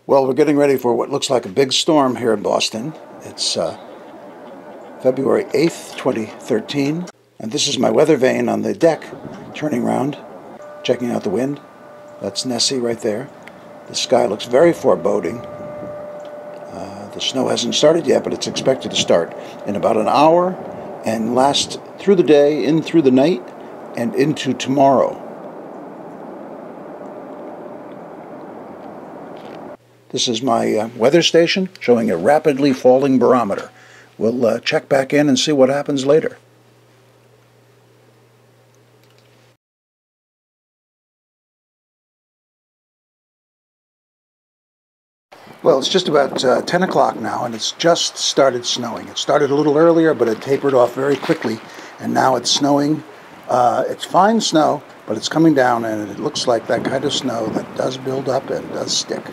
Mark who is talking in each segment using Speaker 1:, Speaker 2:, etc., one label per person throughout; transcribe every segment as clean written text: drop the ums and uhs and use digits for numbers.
Speaker 1: Well, we're getting ready for what looks like a big storm here in Boston. It's February 8th, 2013, and this is my weather vane on the deck, turning around, checking out the wind. That's Nessie right there. The sky looks very foreboding. The snow hasn't started yet, but it's expected to start in about an hour and last through the day, in through the night, and into tomorrow. This is my weather station showing a rapidly falling barometer. We'll check back in and see what happens later. Well, it's just about 10 o'clock now, and it's just started snowing. It started a little earlier, but it tapered off very quickly, and now it's snowing. It's fine snow, but it's coming down, and it looks like that kind of snow that does build up and does stick.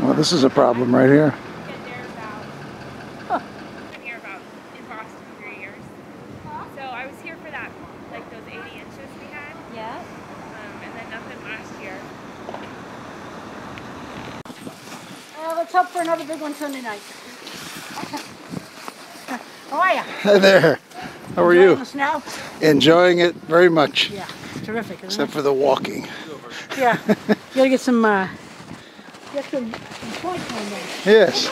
Speaker 1: Well, this is a problem right here.
Speaker 2: I've been here about in Boston 3 years. So I was here for that, like those 80 inches we had.
Speaker 3: Yeah.
Speaker 2: And then nothing last year.
Speaker 3: Let's hope for another big one Sunday night. How are you?
Speaker 1: Hi there. How are you?
Speaker 3: Enjoying the snow?
Speaker 1: Enjoying it very much.
Speaker 3: Yeah, it's terrific, isn't
Speaker 1: Except
Speaker 3: it?
Speaker 1: for the walking.
Speaker 3: Yeah. You gotta get some points on there.
Speaker 1: Yes.